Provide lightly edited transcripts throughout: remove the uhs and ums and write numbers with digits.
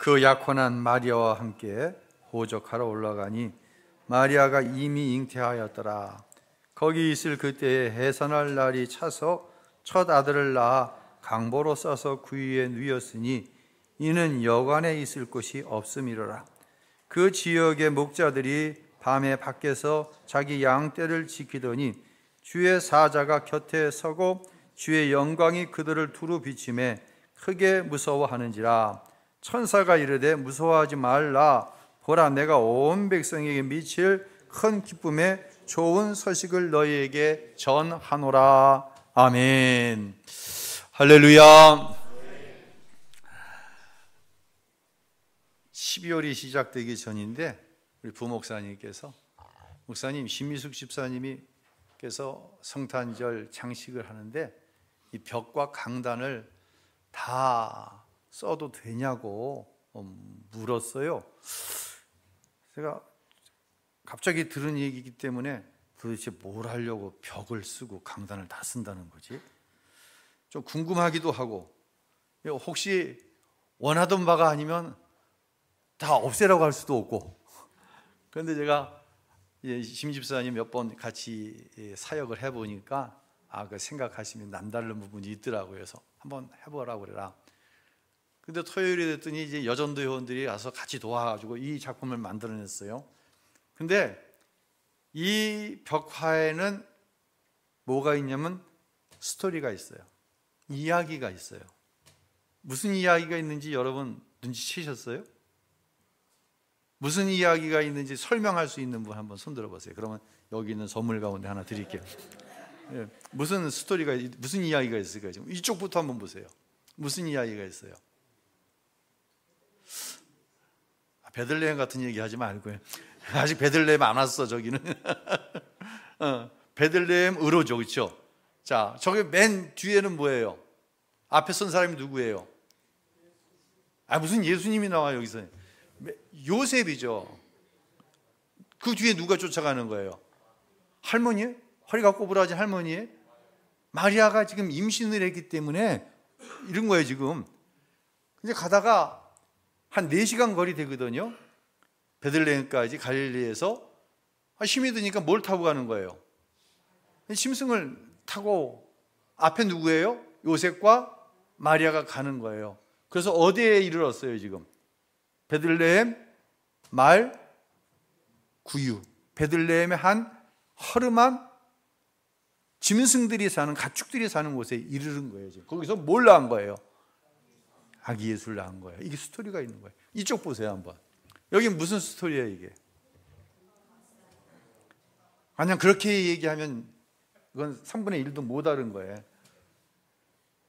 그 약혼한 마리아와 함께 호적하러 올라가니 마리아가 이미 잉태하였더라. 거기 있을 그때에 해산할 날이 차서 첫 아들을 낳아 강보로 싸서 구유에 누였으니 이는 여관에 있을 곳이 없음이로라. 그 지역의 목자들이 밤에 밖에서 자기 양떼를 지키더니 주의 사자가 곁에 서고 주의 영광이 그들을 두루 비치매 크게 무서워하는지라. 천사가 이르되 무서워하지 말라. 보라, 내가 온 백성에게 미칠 큰 기쁨의 좋은 소식을 너희에게 전하노라. 아멘. 할렐루야. 12월이 시작되기 전인데 우리 부목사님께서, 목사님 신미숙 집사님께서 성탄절 장식을 하는데 이 벽과 강단을 다 써도 되냐고 물었어요. 제가 갑자기 들은 얘기이기 때문에 도대체 뭘 하려고 벽을 쓰고 강단을 다 쓴다는 거지? 좀 궁금하기도 하고, 혹시 원하던 바가 아니면 다 없애라고 할 수도 없고. 그런데 제가 심 집사님 몇 번 같이 사역을 해보니까 그 생각하시면 남다른 부분이 있더라고요. 그래서 한번 해보라고 그래라. 근데 토요일이 됐더니 이제 여전도 회원들이 와서 같이 도와가지고 이 작품을 만들어냈어요. 근데 이 벽화에는 뭐가 있냐면 스토리가 있어요. 이야기가 있어요. 무슨 이야기가 있는지 여러분 눈치채셨어요? 무슨 이야기가 있는지 설명할 수 있는 분 한번 손 들어보세요. 그러면 여기 있는 선물 가운데 하나 드릴게요. 무슨 스토리가, 무슨 이야기가 있을까요? 이쪽부터 한번 보세요. 무슨 이야기가 있어요? 베들레헴 같은 얘기 하지 말고요. 아직 베들레헴 안 왔어, 저기는. 베들레헴 의로죠, 그렇죠? 자, 저기 맨 뒤에는 뭐예요? 앞에 선 사람이 누구예요? 무슨 예수님이 나와요, 여기서. 요셉이죠. 그 뒤에 누가 쫓아가는 거예요? 할머니? 허리가 꼬부라진 할머니? 마리아가 지금 임신을 했기 때문에 이런 거예요, 지금. 근데 가다가 한 4시간 거리 되거든요. 베들레헴까지 갈릴리에서. 힘이 드니까 뭘 타고 가는 거예요? 짐승을 타고 앞에 누구예요? 요셉과 마리아가 가는 거예요. 그래서 어디에 이르렀어요, 지금? 베들레헴 말 구유. 베들레헴의 한 허름한 짐승들이 사는, 가축들이 사는 곳에 이르는 거예요. 지금. 거기서 뭘 낳은 거예요? 아기 예수를 낳은 거예요. 이게 스토리가 있는 거예요. 이쪽 보세요, 한번. 여기 무슨 스토리예요, 이게? 그냥 그렇게 얘기하면 이건 3분의 1도 못 다른 거예요.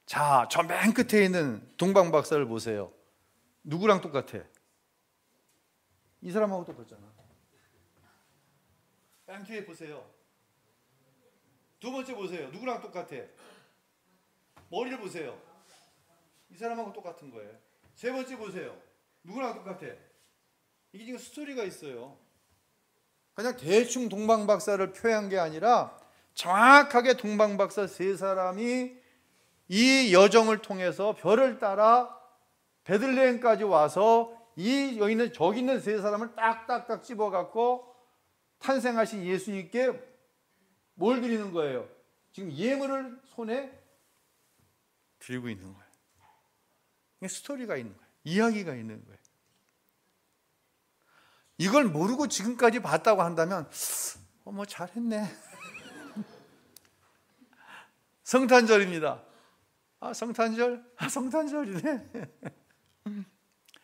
자, 저 맨 끝에 있는 동방 박사를 보세요. 누구랑 똑같아? 이 사람하고 똑같잖아. 맨 뒤에 보세요. 두 번째 보세요. 누구랑 똑같아? 머리를 보세요. 이 사람하고 똑같은 거예요. 세 번째 보세요. 누구랑 똑같아? 이게 지금 스토리가 있어요. 그냥 대충 동방박사를 표현한 게 아니라 정확하게 동방박사 세 사람이 이 여정을 통해서 별을 따라 베들레헴까지 와서 여기 있는 저기 있는 세 사람을 딱딱딱 집어갖고 탄생하신 예수님께 뭘 드리는 거예요? 지금 예물을 손에 들고 있는 거예요. 스토리가 있는 거예요. 이야기가 있는 거예요. 이걸 모르고 지금까지 봤다고 한다면 뭐 잘했네. 성탄절입니다. 성탄절? 성탄절이네.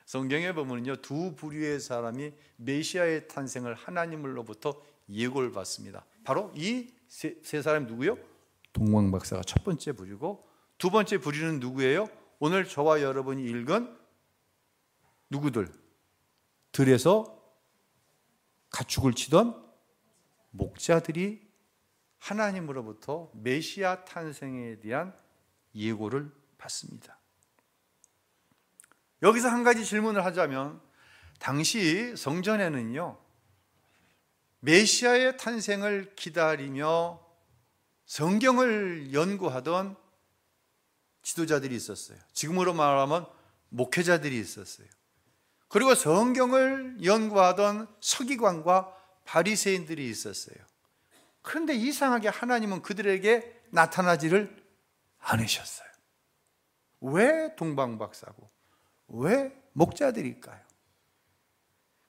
성경에 보면요, 두 부류의 사람이 메시아의 탄생을 하나님으로부터 예고를 받습니다. 바로 이 세 사람이 누구요? 동방박사가 첫 번째 부류고, 두 번째 부류는 누구예요? 오늘 저와 여러분이 읽은 누구들? 들에서 가축을 치던 목자들이 하나님으로부터 메시아 탄생에 대한 예고를 받습니다. 여기서 한 가지 질문을 하자면, 당시 성전에는요, 메시아의 탄생을 기다리며 성경을 연구하던 지도자들이 있었어요. 지금으로 말하면 목회자들이 있었어요. 그리고 성경을 연구하던 서기관과 바리새인들이 있었어요. 그런데 이상하게 하나님은 그들에게 나타나지를 않으셨어요. 왜 동방박사고 왜 목자들일까요?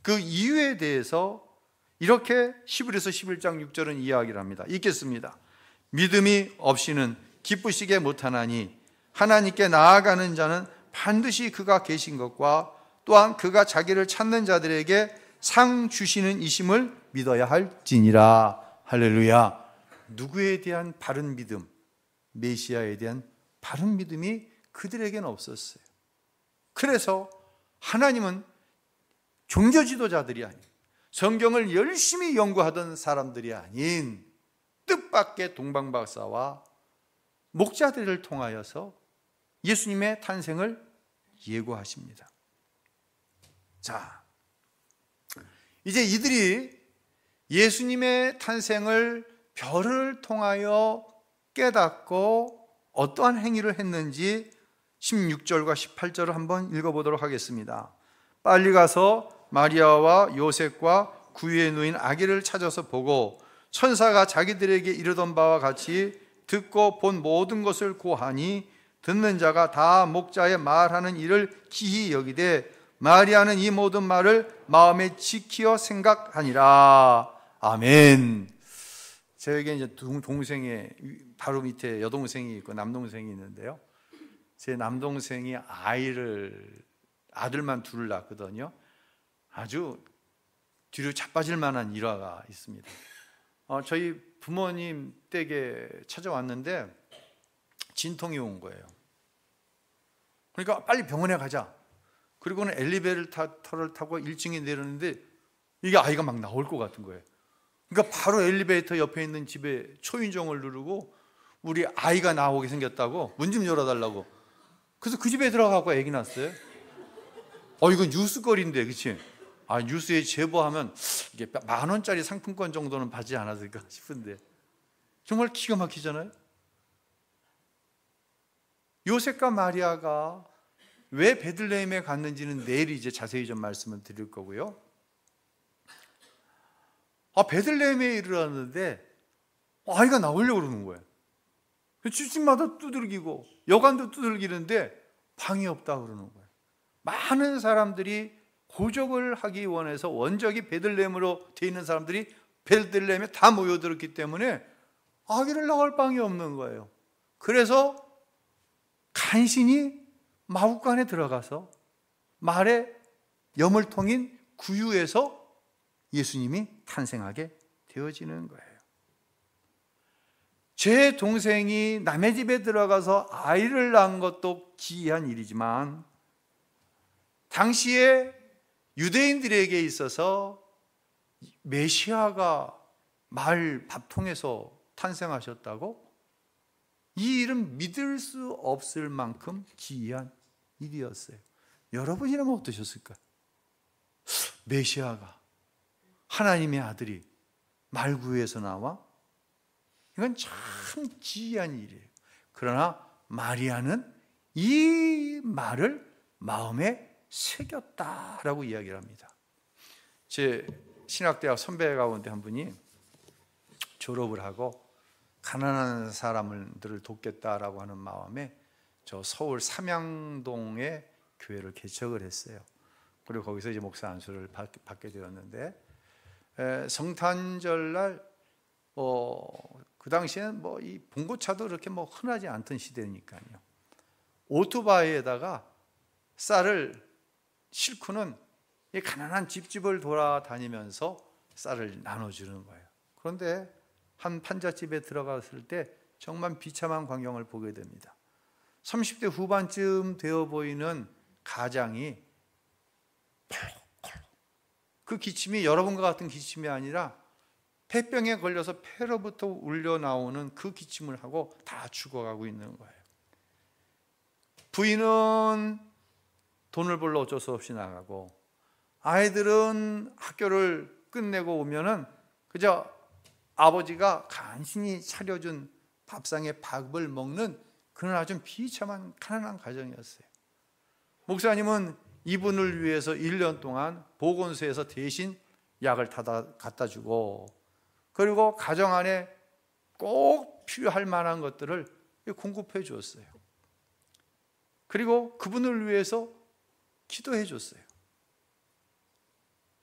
그 이유에 대해서 이렇게 히브리서 11장 6절은 이야기를 합니다. 읽겠습니다. 믿음이 없이는 기쁘시게 못하나니 하나님께 나아가는 자는 반드시 그가 계신 것과 또한 그가 자기를 찾는 자들에게 상 주시는 이심을 믿어야 할지니라. 할렐루야. 누구에 대한 바른 믿음? 메시아에 대한 바른 믿음이 그들에게는 없었어요. 그래서 하나님은 종교 지도자들이 아닌, 성경을 열심히 연구하던 사람들이 아닌 뜻밖의 동방박사와 목자들을 통하여서 예수님의 탄생을 예고하십니다. 자, 이제 이들이 예수님의 탄생을 별을 통하여 깨닫고 어떠한 행위를 했는지 16절과 18절을 한번 읽어보도록 하겠습니다. 빨리 가서 마리아와 요셉과 구유에 누인 아기를 찾아서 보고 천사가 자기들에게 이르던 바와 같이 듣고 본 모든 것을 고하니 듣는 자가 다 목자의 말하는 일을 기히 여기되 마리아는 이 모든 말을 마음에 지키어 생각하니라. 아멘. 저에게 이제 동생이 바로 밑에 여동생이 있고 남동생이 있는데요. 제 남동생이 아들만 둘을 낳거든요. 아주 뒤로 자빠질 만한 일화가 있습니다. 저희 부모님 댁에 찾아왔는데 진통이 온 거예요. 그러니까 빨리 병원에 가자. 그리고는 엘리베이터를 타고 1층에 내렸는데 이게 아이가 막 나올 것 같은 거예요. 그러니까 바로 엘리베이터 옆에 있는 집에 초인종을 누르고 우리 아이가 나오게 생겼다고 문 좀 열어달라고. 그래서 그 집에 들어가고 애기 낳았어요. 이건 뉴스거리인데, 그치? 뉴스에 제보하면 이게 10,000원짜리 상품권 정도는 받지 않았을까 싶은데 정말 기가 막히잖아요. 요셉과 마리아가 왜 베들레헴에 갔는지는 내일 이제 자세히 좀 말씀을 드릴 거고요. 베들레헴에 이르렀는데 아이가 나오려고 그러는 거예요. 집집마다 두들기고 여관도 두들기는데 방이 없다 그러는 거예요. 많은 사람들이 고적을 하기 원해서 원적이 베들레헴으로 돼 있는 사람들이 베들레헴에 다 모여들었기 때문에 아기를 낳을 방이 없는 거예요. 그래서 간신히 마구간에 들어가서 말의 여물통인 구유에서 예수님이 탄생하게 되어지는 거예요. 제 동생이 남의 집에 들어가서 아이를 낳은 것도 기이한 일이지만 당시에 유대인들에게 있어서 메시아가 말 밥통에서 탄생하셨다고? 이 일은 믿을 수 없을 만큼 기이한 일이었어요. 여러분이라면 어떠셨을까요? 메시아가 하나님의 아들이 말구에서 나와? 이건 참 기이한 일이에요. 그러나 마리아는 이 말을 마음에 새겼다라고 이야기를 합니다. 제 신학대학 선배 가운데 한 분이 졸업을 하고 가난한 사람들을 돕겠다라고 하는 마음에 저 서울 삼양동에 교회를 개척을 했어요. 그리고 거기서 이제 목사 안수를 받게 되었는데 성탄절날 그 당시에는 이 봉고차도 그렇게 흔하지 않던 시대니까요. 오토바이에다가 쌀을 싣고는 이 가난한 집집을 돌아다니면서 쌀을 나눠주는 거예요. 그런데 한 판잣집에 들어갔을 때 정말 비참한 광경을 보게 됩니다. 30대 후반쯤 되어 보이는 가장이 그 기침이 여러분과 같은 기침이 아니라 폐병에 걸려서 폐로부터 울려 나오는 그 기침을 하고 다 죽어가고 있는 거예요. 부인은 돈을 벌러 어쩔 수 없이 나가고 아이들은 학교를 끝내고 오면은 그저 아버지가 간신히 차려준 밥상에 밥을 먹는 그런 아주 비참한 가난한 가정이었어요. 목사님은 이분을 위해서 1년 동안 보건소에서 대신 약을 갖다 주고, 그리고 가정 안에 꼭 필요할 만한 것들을 공급해 주었어요. 그리고 그분을 위해서 기도해 줬어요.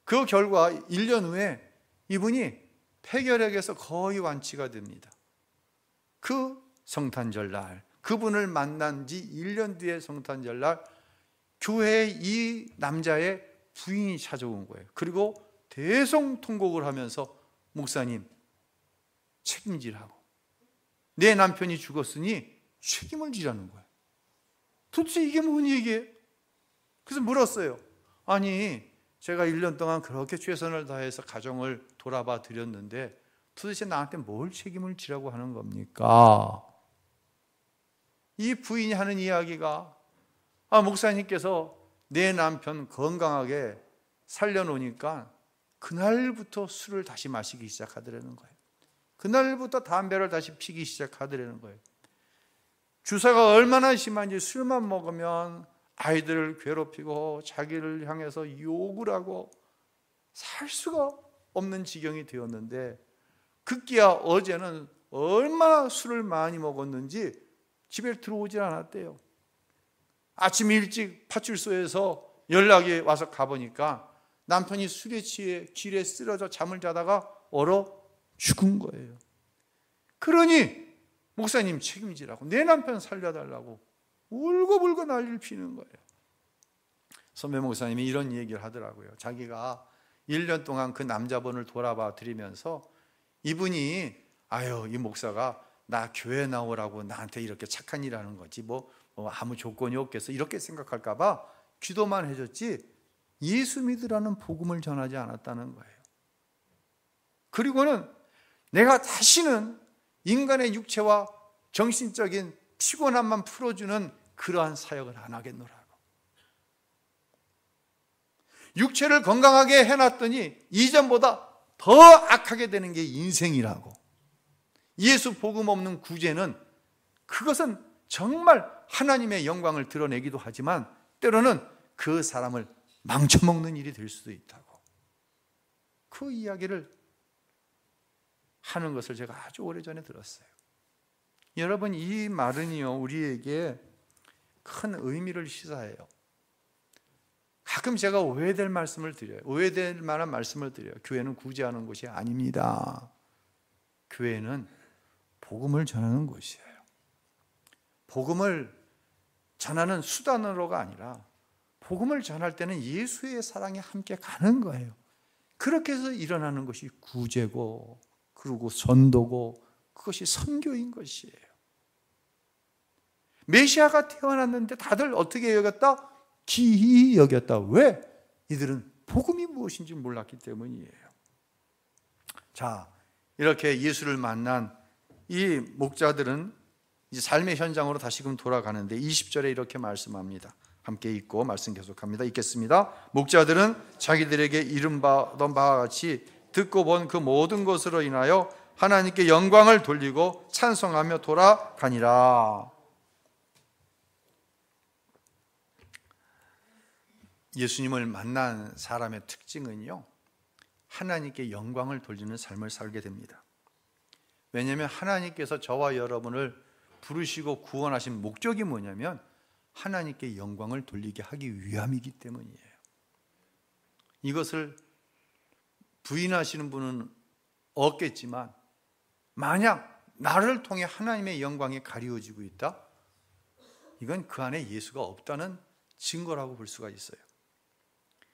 그 결과 1년 후에 이분이 폐결핵에서 거의 완치가 됩니다. 그 성탄절 날, 그분을 만난 지 1년 뒤에 성탄절 날 교회에 이 남자의 부인이 찾아온 거예요. 그리고 대성통곡을 하면서 목사님 책임지라고, 내 남편이 죽었으니 책임을 지라는 거예요. 도대체 이게 뭔 얘기예요? 그래서 물었어요. 아니, 제가 1년 동안 그렇게 최선을 다해서 가정을 돌아봐 드렸는데 도대체 나한테 뭘 책임을 지라고 하는 겁니까? 이 부인이 하는 이야기가, 목사님께서 내 남편 건강하게 살려놓으니까 그날부터 술을 다시 마시기 시작하더라는 거예요. 그날부터 담배를 다시 피기 시작하더라는 거예요. 주사가 얼마나 심한지 술만 먹으면 아이들을 괴롭히고 자기를 향해서 욕을 하고 살 수가 없는 지경이 되었는데, 급기야 어제는 얼마나 술을 많이 먹었는지 집에 들어오질 않았대요. 아침 일찍 파출소에서 연락이 와서 가보니까 남편이 술에 취해 길에 쓰러져 잠을 자다가 얼어 죽은 거예요. 그러니 목사님 책임지라고, 내 남편 살려달라고 울고불고 난리를 피는 거예요. 선배 목사님이 이런 얘기를 하더라고요. 자기가 1년 동안 그 남자분을 돌아봐 드리면서 이분이 이 목사가 나 교회 나오라고 나한테 이렇게 착한 일 하는 거지 뭐 아무 조건이 없겠어 이렇게 생각할까 봐 기도만 해줬지 예수 믿으라는 복음을 전하지 않았다는 거예요. 그리고는 내가 다시는 인간의 육체와 정신적인 피곤함만 풀어주는 그러한 사역을 안 하겠노라고. 육체를 건강하게 해놨더니 이전보다 더 악하게 되는 게 인생이라고. 예수 복음 없는 구제는, 그것은 정말 하나님의 영광을 드러내기도 하지만 때로는 그 사람을 망쳐먹는 일이 될 수도 있다고. 그 이야기를 하는 것을 제가 아주 오래전에 들었어요. 여러분, 이 말은요 우리에게 큰 의미를 시사해요. 가끔 제가 오해될 말씀을 드려요. 오해될 만한 말씀을 드려요. 교회는 구제하는 곳이 아닙니다. 교회는 복음을 전하는 곳이에요. 복음을 전하는 수단으로가 아니라 복음을 전할 때는 예수의 사랑이 함께 가는 거예요. 그렇게 해서 일어나는 것이 구제고, 그리고 전도고, 그것이 선교인 것이에요. 메시아가 태어났는데 다들 어떻게 여겼다? 기이 여겼다. 왜? 이들은 복음이 무엇인지 몰랐기 때문이에요. 자, 이렇게 예수를 만난 이 목자들은 이제 삶의 현장으로 다시금 돌아가는데 20절에 이렇게 말씀합니다. 함께 읽고 말씀 계속합니다. 읽겠습니다. 목자들은 자기들에게 이름받은 바와 같이 듣고 본 그 모든 것으로 인하여 하나님께 영광을 돌리고 찬송하며 돌아가니라. 예수님을 만난 사람의 특징은요, 하나님께 영광을 돌리는 삶을 살게 됩니다. 왜냐하면 하나님께서 저와 여러분을 부르시고 구원하신 목적이 뭐냐면 하나님께 영광을 돌리게 하기 위함이기 때문이에요. 이것을 부인하시는 분은 없겠지만 만약 나를 통해 하나님의 영광이 가리워지고 있다? 이건 그 안에 예수가 없다는 증거라고 볼 수가 있어요.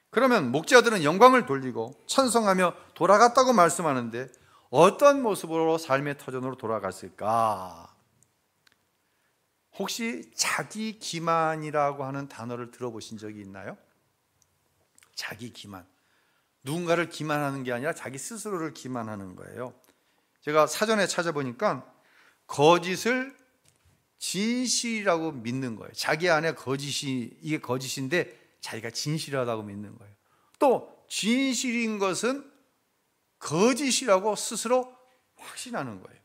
그러면 목자들은 영광을 돌리고 찬송하며 돌아갔다고 말씀하는데 어떤 모습으로 삶의 터전으로 돌아갔을까? 혹시 자기 기만이라고 하는 단어를 들어보신 적이 있나요? 자기 기만. 누군가를 기만하는 게 아니라 자기 스스로를 기만하는 거예요. 제가 사전에 찾아보니까 거짓을 진실이라고 믿는 거예요. 자기 안에 이게 거짓인데 자기가 진실하다고 믿는 거예요. 또 진실인 것은 거짓이라고 스스로 확신하는 거예요.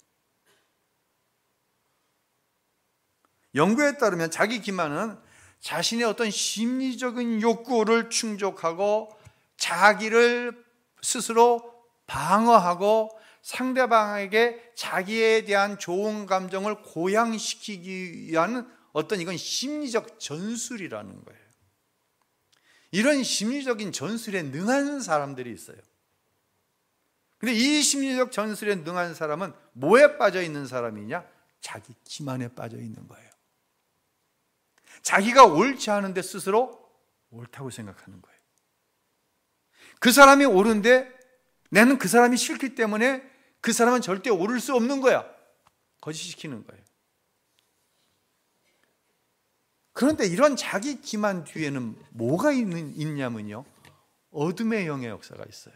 연구에 따르면 자기 기만은 자신의 어떤 심리적인 욕구를 충족하고 자기를 스스로 방어하고 상대방에게 자기에 대한 좋은 감정을 고양시키기 위한 어떤 이건 심리적 전술이라는 거예요. 이런 심리적인 전술에 능한 사람들이 있어요. 근데 이 심리적 전술에 능한 사람은 뭐에 빠져 있는 사람이냐? 자기 기만에 빠져 있는 거예요. 자기가 옳지 않은데 스스로 옳다고 생각하는 거예요. 그 사람이 옳은데 나는 그 사람이 싫기 때문에 그 사람은 절대 옳을 수 없는 거야. 거짓시키는 거예요. 그런데 이런 자기 기만 뒤에는 뭐가 있냐면요, 어둠의 영의 역사가 있어요.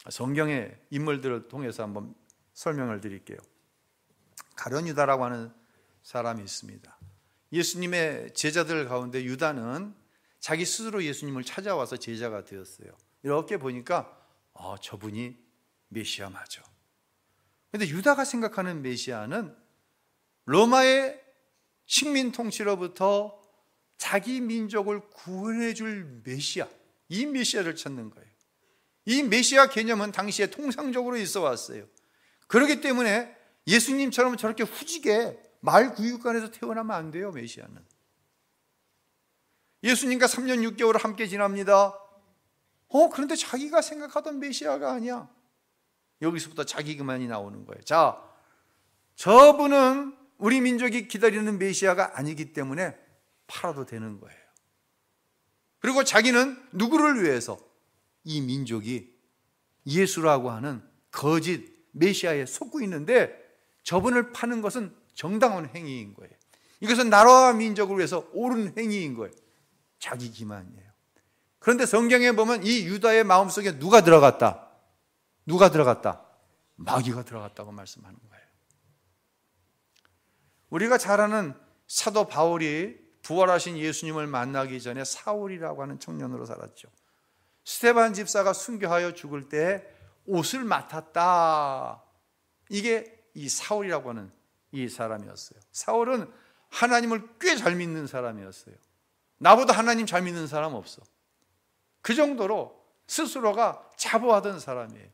성경의 인물들을 통해서 한번 설명을 드릴게요. 가룟 유다라고 하는 사람이 있습니다. 예수님의 제자들 가운데 유다는 자기 스스로 예수님을 찾아와서 제자가 되었어요. 이렇게 보니까 저분이 메시아 맞아. 그런데 유다가 생각하는 메시아는 로마의 식민 통치로부터 자기 민족을 구원해 줄 메시아, 이 메시아를 찾는 거예요. 이 메시아 개념은 당시에 통상적으로 있어 왔어요. 그렇기 때문에 예수님처럼 저렇게 후지게 말구육간에서 태어나면 안 돼요. 메시아는 예수님과 3년 6개월을 함께 지납니다. 그런데 자기가 생각하던 메시아가 아니야. 여기서부터 자기 기만이 나오는 거예요. 자, 저분은 우리 민족이 기다리는 메시아가 아니기 때문에 팔아도 되는 거예요. 그리고 자기는 누구를 위해서? 이 민족이 예수라고 하는 거짓 메시아에 속고 있는데 저분을 파는 것은 정당한 행위인 거예요. 이것은 나라와 민족을 위해서 옳은 행위인 거예요. 자기 기만이에요. 그런데 성경에 보면 이 유다의 마음속에 누가 들어갔다? 누가 들어갔다? 마귀가 들어갔다고 말씀하는 거예요. 우리가 잘 아는 사도 바울이 부활하신 예수님을 만나기 전에 사울이라고 하는 청년으로 살았죠. 스데반 집사가 순교하여 죽을 때 옷을 맡았다. 이게 이 사울이라고 하는 이 사람이었어요. 사울은 하나님을 꽤 잘 믿는 사람이었어요. 나보다 하나님 잘 믿는 사람 없어. 그 정도로 스스로가 자부하던 사람이에요.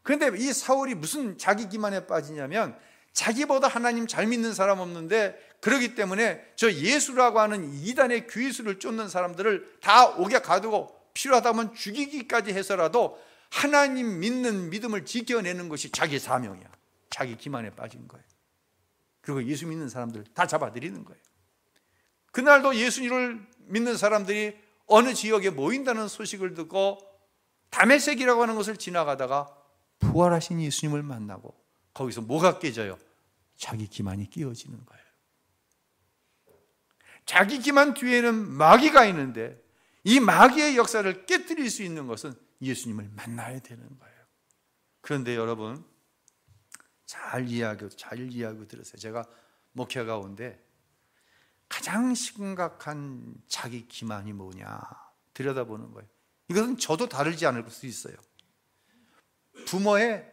그런데 이 사울이 무슨 자기 기만에 빠지냐면 자기보다 하나님 잘 믿는 사람 없는데 그렇기 때문에 저 예수라고 하는 이단의 귀수를 쫓는 사람들을 다 옥에 가두고 필요하다면 죽이기까지 해서라도 하나님 믿는 믿음을 지켜내는 것이 자기 사명이야. 자기 기만에 빠진 거예요. 그리고 예수 믿는 사람들 다 잡아들이는 거예요. 그날도 예수님을 믿는 사람들이 어느 지역에 모인다는 소식을 듣고 다메섹이라고 하는 것을 지나가다가 부활하신 예수님을 만나고 거기서 뭐가 깨져요? 자기 기만이 끼어지는 거예요. 자기 기만 뒤에는 마귀가 있는데 이 마귀의 역사를 깨뜨릴 수 있는 것은 예수님을 만나야 되는 거예요. 그런데 여러분 잘 이해하고 들으세요. 제가 목회 가운데 가장 심각한 자기 기만이 뭐냐 들여다보는 거예요. 이것은 저도 다르지 않을 수 있어요. 부모의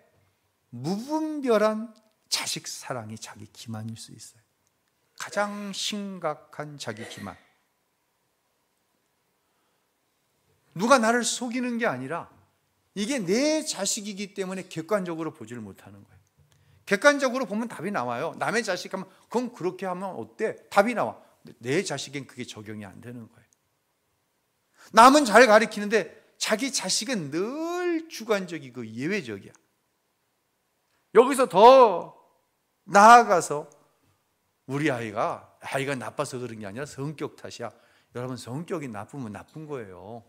무분별한 자식 사랑이 자기 기만일 수 있어요. 가장 심각한 자기 기만. 누가 나를 속이는 게 아니라 이게 내 자식이기 때문에 객관적으로 보지를 못하는 거예요. 객관적으로 보면 답이 나와요. 남의 자식 하면 그건 그렇게 하면 어때? 답이 나와. 내 자식엔 그게 적용이 안 되는 거예요. 남은 잘 가르치는데 자기 자식은 늘 주관적이고 예외적이야. 여기서 더 나아가서 우리 아이가 나빠서 그런 게 아니라 성격 탓이야. 여러분 성격이 나쁘면 나쁜 거예요.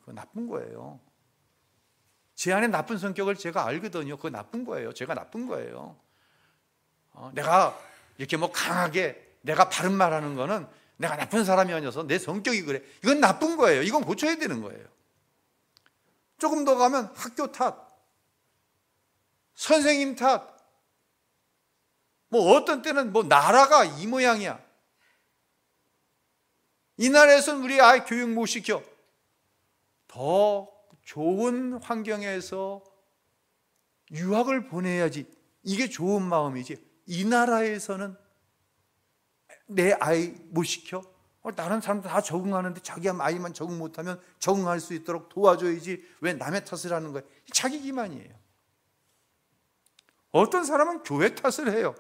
그거 나쁜 거예요. 제 안에 나쁜 성격을 제가 알거든요. 그거 나쁜 거예요. 제가 나쁜 거예요. 내가 이렇게 강하게 내가 바른 말하는 거는 내가 나쁜 사람이 아니어서 내 성격이 그래. 이건 나쁜 거예요. 이건 고쳐야 되는 거예요. 조금 더 가면 학교 탓, 선생님 탓, 어떤 때는 나라가 이 모양이야. 이 나라에서는 우리 아이 교육 못 시켜. 더 좋은 환경에서 유학을 보내야지. 이게 좋은 마음이지. 이 나라에서는 내 아이 못 시켜? 다른 사람들 다 적응하는데 자기 아이만 적응 못하면 적응할 수 있도록 도와줘야지 왜 남의 탓을 하는 거예요? 자기 기만이에요. 어떤 사람은 교회 탓을 해요.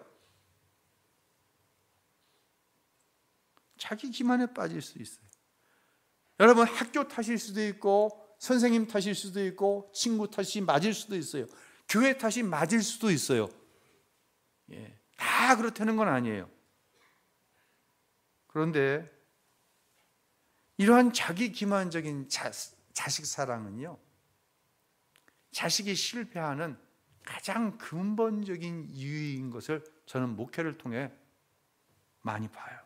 자기 기만에 빠질 수 있어요. 여러분, 학교 탓일 수도 있고 선생님 탓일 수도 있고 친구 탓이 맞을 수도 있어요. 교회 탓이 맞을 수도 있어요. 다 그렇다는 건 아니에요. 그런데 이러한 자기 기만적인 자식 사랑은요, 자식이 실패하는 가장 근본적인 이유인 것을 저는 목회를 통해 많이 봐요.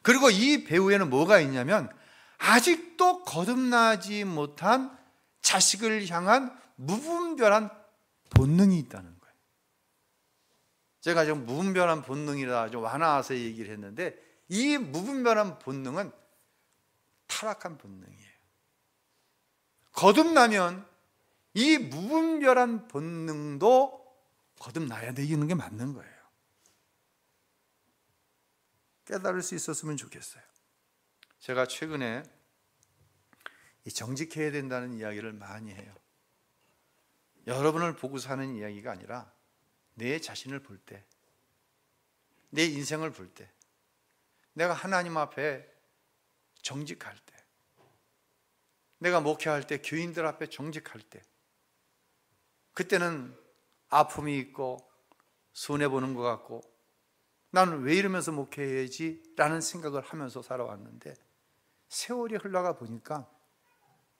그리고 이 배후에는 뭐가 있냐면 아직도 거듭나지 못한 자식을 향한 무분별한 본능이 있다는 거예요. 제가 지금 무분별한 본능이라 좀 완화해서 얘기를 했는데, 이 무분별한 본능은 타락한 본능이에요. 거듭나면 이 무분별한 본능도 거듭나야 되는 게 맞는 거예요. 깨달을 수 있었으면 좋겠어요. 제가 최근에 정직해야 된다는 이야기를 많이 해요. 여러분을 보고 사는 이야기가 아니라 내 자신을 볼 때, 내 인생을 볼 때, 내가 하나님 앞에 정직할 때, 내가 목회할 때, 교인들 앞에 정직할 때, 그때는 아픔이 있고 손해보는 것 같고 나는 왜 이러면서 목회해야지 라는 생각을 하면서 살아왔는데, 세월이 흘러가 보니까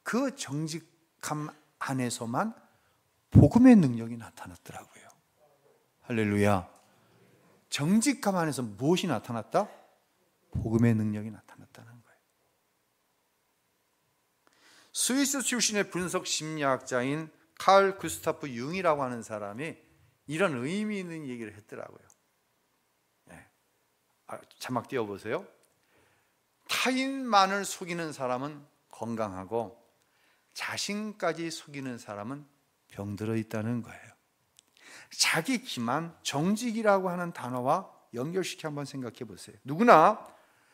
그 정직함 안에서만 복음의 능력이 나타났더라고요. 할렐루야. 정직함 안에서 무엇이 나타났다? 복음의 능력이 나타났다는 거예요. 스위스 출신의 분석 심리학자인 칼 구스타프 융이라고 하는 사람이 이런 의미 있는 얘기를 했더라고요. 자막 띄워보세요. 타인만을 속이는 사람은 건강하고 자신까지 속이는 사람은 병들어 있다는 거예요. 자기 기만, 정직이라고 하는 단어와 연결시켜 한번 생각해 보세요. 누구나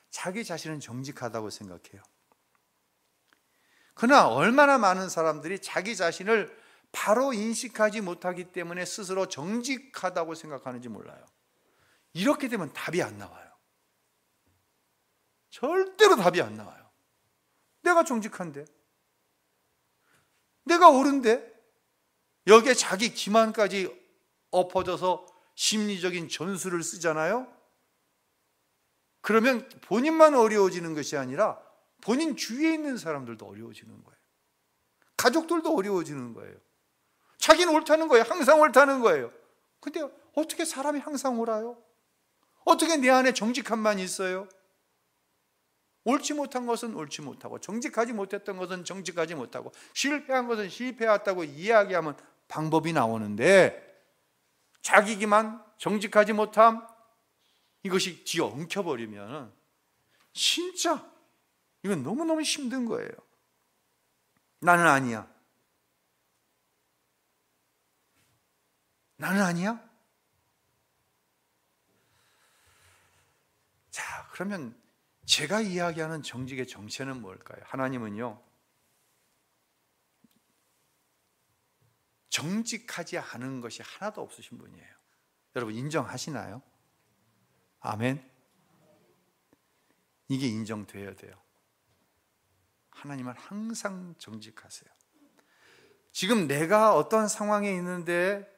자기 자신은 정직하다고 생각해요. 그러나 얼마나 많은 사람들이 자기 자신을 바로 인식하지 못하기 때문에 스스로 정직하다고 생각하는지 몰라요. 이렇게 되면 답이 안 나와요. 절대로 답이 안 나와요. 내가 정직한데, 내가 옳은데, 여기에 자기 기만까지 엎어져서 심리적인 전술을 쓰잖아요. 그러면 본인만 어려워지는 것이 아니라 본인 주위에 있는 사람들도 어려워지는 거예요. 가족들도 어려워지는 거예요. 자기는 옳다는 거예요. 항상 옳다는 거예요. 근데 어떻게 사람이 항상 옳아요? 어떻게 내 안에 정직함만 있어요? 옳지 못한 것은 옳지 못하고, 정직하지 못했던 것은 정직하지 못하고, 실패한 것은 실패했다고 이야기하면 방법이 나오는데, 자기 기만, 정직하지 못함, 이것이 뒤에 엉켜버리면 진짜 이건 너무너무 힘든 거예요. 나는 아니야. 나는 아니야? 자, 그러면 제가 이야기하는 정직의 정체는 뭘까요? 하나님은요, 정직하지 않은 것이 하나도 없으신 분이에요. 여러분 인정하시나요? 아멘. 이게 인정돼야 돼요. 하나님은 항상 정직하세요. 지금 내가 어떤 상황에 있는데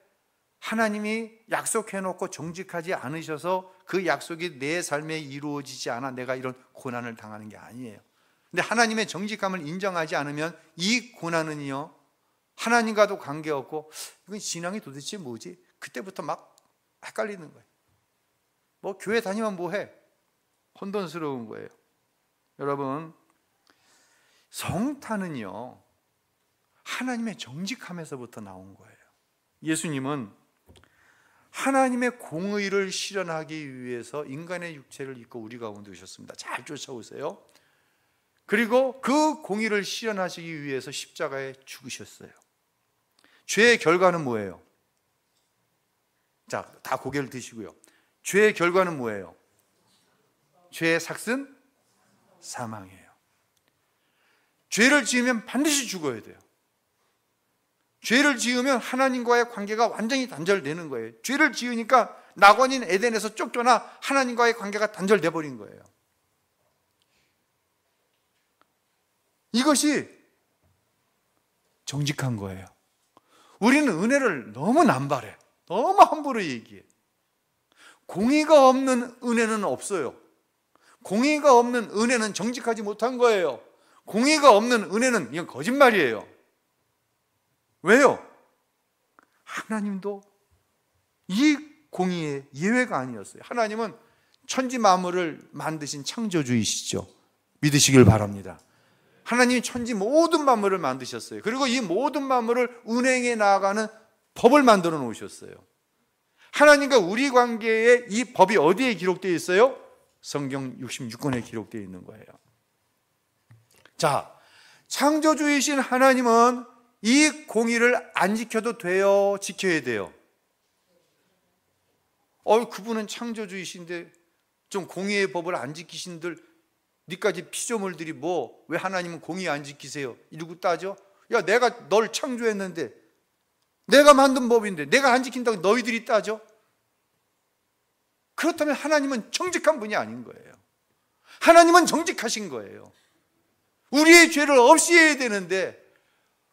하나님이 약속해놓고 정직하지 않으셔서 그 약속이 내 삶에 이루어지지 않아 내가 이런 고난을 당하는 게 아니에요. 근데 하나님의 정직함을 인정하지 않으면 이 고난은요, 하나님과도 관계없고, 이건 신앙이 도대체 뭐지? 그때부터 막 헷갈리는 거예요. 뭐 교회 다니면 뭐해? 혼돈스러운 거예요. 여러분, 성탄은요, 하나님의 정직함에서부터 나온 거예요. 예수님은 하나님의 공의를 실현하기 위해서 인간의 육체를 입고 우리 가운데 오셨습니다. 잘 쫓아오세요. 그리고 그 공의를 실현하시기 위해서 십자가에 죽으셨어요. 죄의 결과는 뭐예요? 자, 다 고개를 드시고요. 죄의 결과는 뭐예요? 죄의 삭은 사망이에요. 죄를 지으면 반드시 죽어야 돼요. 죄를 지으면 하나님과의 관계가 완전히 단절되는 거예요. 죄를 지으니까 낙원인 에덴에서 쫓겨나 하나님과의 관계가 단절돼 버린 거예요. 이것이 정직한 거예요. 우리는 은혜를 너무 남발해. 너무 함부로 얘기해. 공의가 없는 은혜는 없어요. 공의가 없는 은혜는 정직하지 못한 거예요. 공의가 없는 은혜는 이건 거짓말이에요. 왜요? 하나님도 이 공의의 예외가 아니었어요. 하나님은 천지 만물을 만드신 창조주이시죠. 믿으시길 바랍니다. 하나님이 천지 모든 만물을 만드셨어요. 그리고 이 모든 만물을 운행해 나아가는 법을 만들어 놓으셨어요. 하나님과 우리 관계에 이 법이 어디에 기록되어 있어요? 성경 66권에 기록되어 있는 거예요. 자, 창조주이신 하나님은 이 공의를 안 지켜도 돼요? 지켜야 돼요? 그분은 창조주이신데 좀 공의의 법을 안 지키신들 니까지 피조물들이 왜 하나님은 공의 안 지키세요? 이러고 따져? 야, 내가 널 창조했는데 내가 만든 법인데 내가 안 지킨다고 너희들이 따져? 그렇다면 하나님은 정직한 분이 아닌 거예요. 하나님은 정직하신 거예요. 우리의 죄를 없이 해야 되는데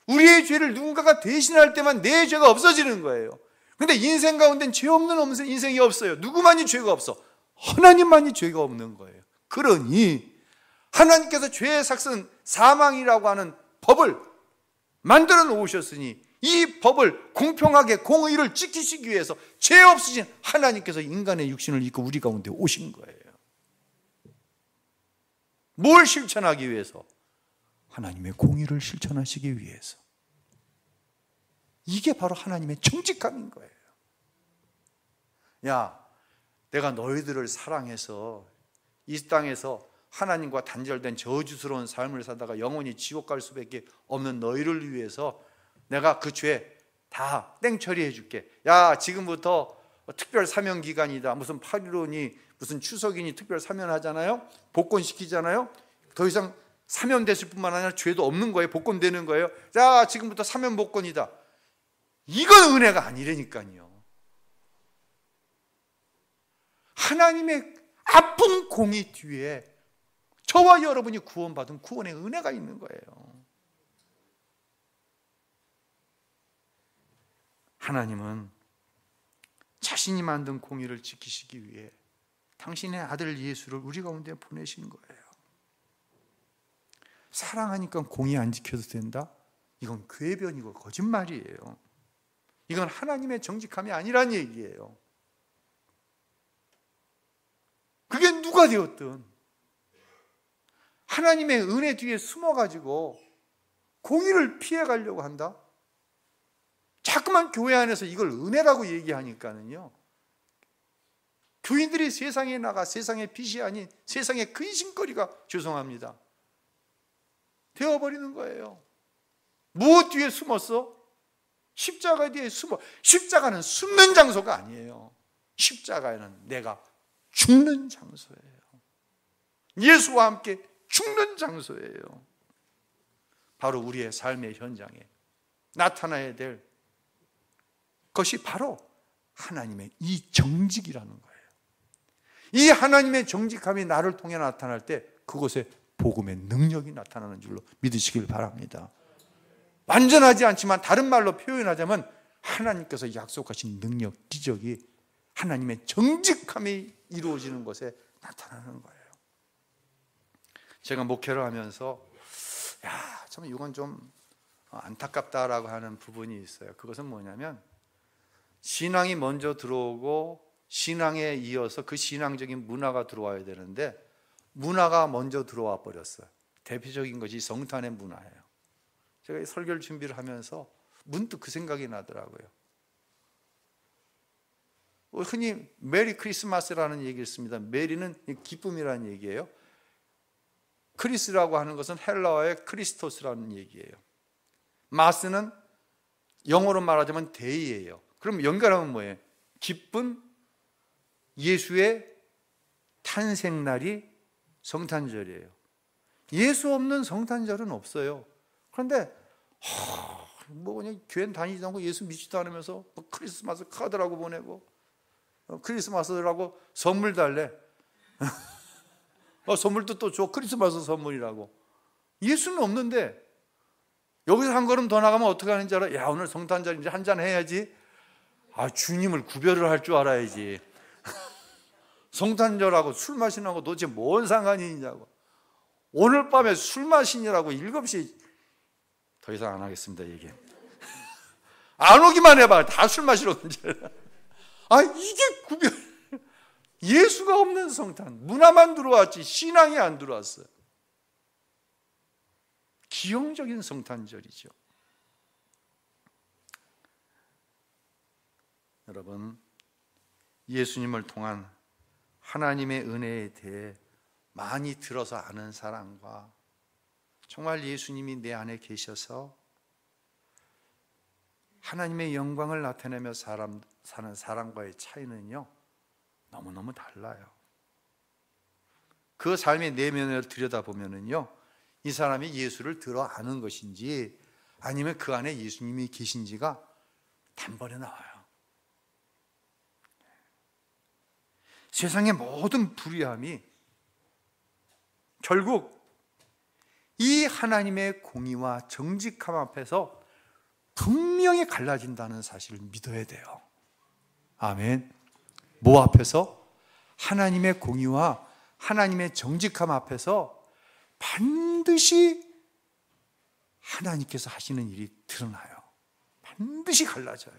우리의 죄를 누군가가 대신할 때만 내 죄가 없어지는 거예요. 근데 인생 가운데는 죄 없는 인생이 없어요. 누구만이 죄가 없어? 하나님만이 죄가 없는 거예요. 그러니 하나님께서 죄의 삭은 사망이라고 하는 법을 만들어 놓으셨으니 이 법을 공평하게 공의를 지키시기 위해서 죄 없으신 하나님께서 인간의 육신을 입고 우리 가운데 오신 거예요. 뭘 실천하기 위해서? 하나님의 공의를 실천하시기 위해서. 이게 바로 하나님의 정직함인 거예요. 야, 내가 너희들을 사랑해서 이 땅에서 하나님과 단절된 저주스러운 삶을 사다가 영원히 지옥 갈 수밖에 없는 너희를 위해서 내가 그 죄 다 땡처리해 줄게. 야, 지금부터 특별 사면 기간이다. 무슨 8.15니 무슨 추석이니 특별 사면하잖아요. 복권시키잖아요. 더 이상 사면됐을 뿐만 아니라 죄도 없는 거예요. 복권되는 거예요. 자, 지금부터 사면 복권이다. 이건 은혜가 아니라니까요. 하나님의 아픈 공의 뒤에 저와 여러분이 구원받은 구원의 은혜가 있는 거예요. 하나님은 자신이 만든 공의를 지키시기 위해 당신의 아들 예수를 우리 가운데 보내신 거예요. 사랑하니까 공의 안 지켜도 된다? 이건 궤변이고 거짓말이에요. 이건 하나님의 정직함이 아니란 얘기예요. 그게 누가 되었든 하나님의 은혜 뒤에 숨어가지고 공의를 피해가려고 한다? 자꾸만 교회 안에서 이걸 은혜라고 얘기하니까는요, 교인들이 세상에 나가 세상의 빛이 아닌 세상의 근심거리가, 죄송합니다, 되어버리는 거예요. 무엇 뒤에 숨었어? 십자가 뒤에 숨어. 십자가는 숨는 장소가 아니에요. 십자가는 내가 죽는 장소예요. 예수와 함께 죽는 장소예요. 바로 우리의 삶의 현장에 나타나야 될 것이 바로 하나님의 이 정직이라는 거예요. 이 하나님의 정직함이 나를 통해 나타날 때 그곳에 복음의 능력이 나타나는 줄로 믿으시길 바랍니다. 완전하지 않지만 다른 말로 표현하자면 하나님께서 약속하신 능력, 기적이 하나님의 정직함이 이루어지는 것에 나타나는 거예요. 제가 목회를 하면서 참 이건 좀 안타깝다라고 하는 부분이 있어요. 그것은 뭐냐면 신앙이 먼저 들어오고 신앙에 이어서 그 신앙적인 문화가 들어와야 되는데 문화가 먼저 들어와 버렸어요. 대표적인 것이 성탄의 문화예요. 제가 설교를 준비를 하면서 문득 그 생각이 나더라고요. 흔히 메리 크리스마스라는 얘기를 씁니다. 메리는 기쁨이라는 얘기예요. 크리스라고 하는 것은 헬라어의 크리스토스라는 얘기예요. 마스는 영어로 말하자면 데이예요. 그럼 연결하면 뭐예요? 기쁜 예수의 탄생날이 성탄절이에요. 예수 없는 성탄절은 없어요. 그런데 뭐 그냥 교회 다니지도 않고 예수 믿지도 않으면서 뭐 크리스마스 카드라고 보내고 크리스마스라고 선물 달래. 선물도 또 줘. 크리스마스 선물이라고. 예수는 없는데 여기서 한 걸음 더 나가면 어떻게 하는지 알아? 야, 오늘 성탄절 이제 한잔 해야지. 주님을 구별을 할 줄 알아야지. 성탄절하고 술 마시는 거 도대체 뭔 상관이 있냐고. 오늘 밤에 술 마시느라고 7시 더 이상 안 하겠습니다. 얘기 안 오기만 해봐. 다 술 마시러 간잖아. 이게 구별. 예수가 없는 성탄. 문화만 들어왔지 신앙이 안 들어왔어요. 기형적인 성탄절이죠. 여러분, 예수님을 통한 하나님의 은혜에 대해 많이 들어서 아는 사람과 정말 예수님이 내 안에 계셔서 하나님의 영광을 나타내며 사는 사람과의 차이는요, 너무너무 달라요. 그 삶의 내면을 들여다보면은요, 이 사람이 예수를 들어 아는 것인지 아니면 그 안에 예수님이 계신지가 단번에 나와요. 세상의 모든 불의함이 결국 이 하나님의 공의와 정직함 앞에서 분명히 갈라진다는 사실을 믿어야 돼요. 아멘. 뭐 앞에서? 하나님의 공의와 하나님의 정직함 앞에서 반드시 하나님께서 하시는 일이 드러나요. 반드시 갈라져요.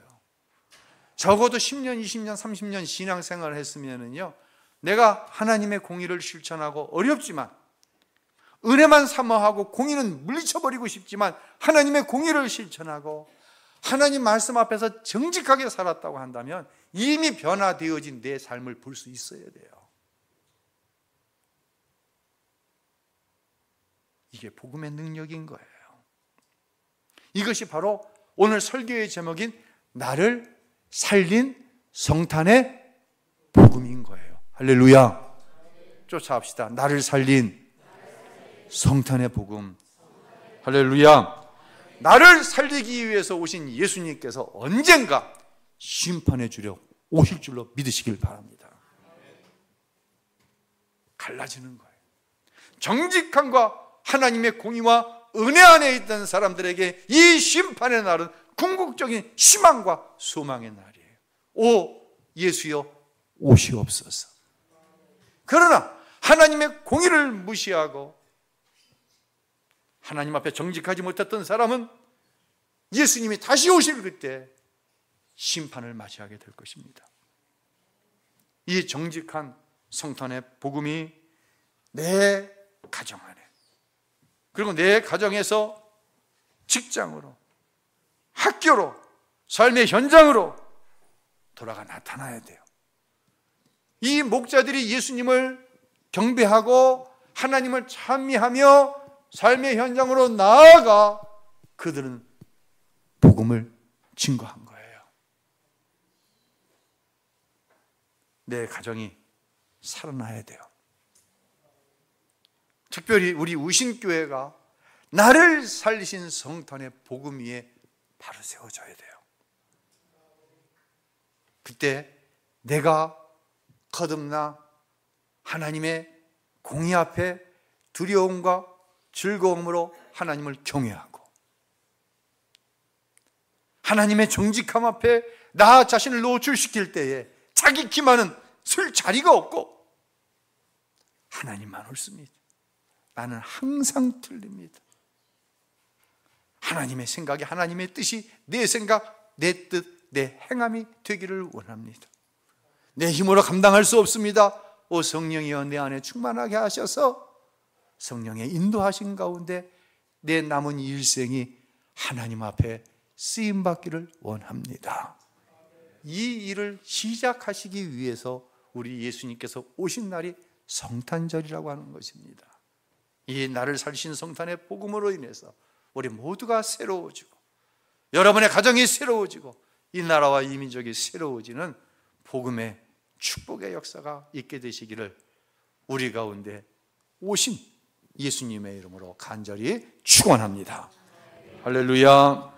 적어도 10년, 20년, 30년 신앙생활을 했으면은요, 내가 하나님의 공의를 실천하고 어렵지만 은혜만 사모하고 공의는 물리쳐버리고 싶지만 하나님의 공의를 실천하고 하나님 말씀 앞에서 정직하게 살았다고 한다면 이미 변화되어진 내 삶을 볼 수 있어야 돼요. 이게 복음의 능력인 거예요. 이것이 바로 오늘 설교의 제목인 나를 살린 성탄의 복음인 거예요. 할렐루야. 쫓아합시다. 나를 살린 성탄의 복음. 할렐루야. 나를 살리기 위해서 오신 예수님께서 언젠가 심판해 주려 오실 줄로 믿으시길 바랍니다. 갈라지는 거예요. 정직함과 하나님의 공의와 은혜 안에 있던 사람들에게 이 심판의 날은 궁극적인 희망과 소망의 날이에요. 오 예수여 오시옵소서. 그러나 하나님의 공의를 무시하고 하나님 앞에 정직하지 못했던 사람은 예수님이 다시 오실 그때 심판을 맞이하게 될 것입니다. 이 정직한 성탄의 복음이 내 가정 안에, 그리고 내 가정에서 직장으로, 학교로, 삶의 현장으로 돌아가 나타나야 돼요. 이 목자들이 예수님을 경배하고 하나님을 찬미하며 삶의 현장으로 나아가 그들은 복음을 증거한 거예요. 내 가정이 살아나야 돼요. 특별히 우리 우신교회가 나를 살리신 성탄의 복음 위에 바로 세워져야 돼요. 그때 내가 거듭나 하나님의 공의 앞에 두려움과 즐거움으로 하나님을 경외하고 하나님의 정직함 앞에 나 자신을 노출시킬 때에 자기 기만은 쓸 자리가 없고 하나님만 옳습니다. 나는 항상 틀립니다. 하나님의 생각이, 하나님의 뜻이 내 생각, 내 뜻, 내 행함이 되기를 원합니다. 내 힘으로 감당할 수 없습니다. 오 성령이여 내 안에 충만하게 하셔서 성령의 인도하신 가운데 내 남은 일생이 하나님 앞에 쓰임받기를 원합니다. 이 일을 시작하시기 위해서 우리 예수님께서 오신 날이 성탄절이라고 하는 것입니다. 이 나를 살리신 성탄의 복음으로 인해서 우리 모두가 새로워지고 여러분의 가정이 새로워지고 이 나라와 이 민족이 새로워지는 복음의 축복의 역사가 있게 되시기를 우리 가운데 오신 예수님의 이름으로 간절히 축원합니다. 할렐루야.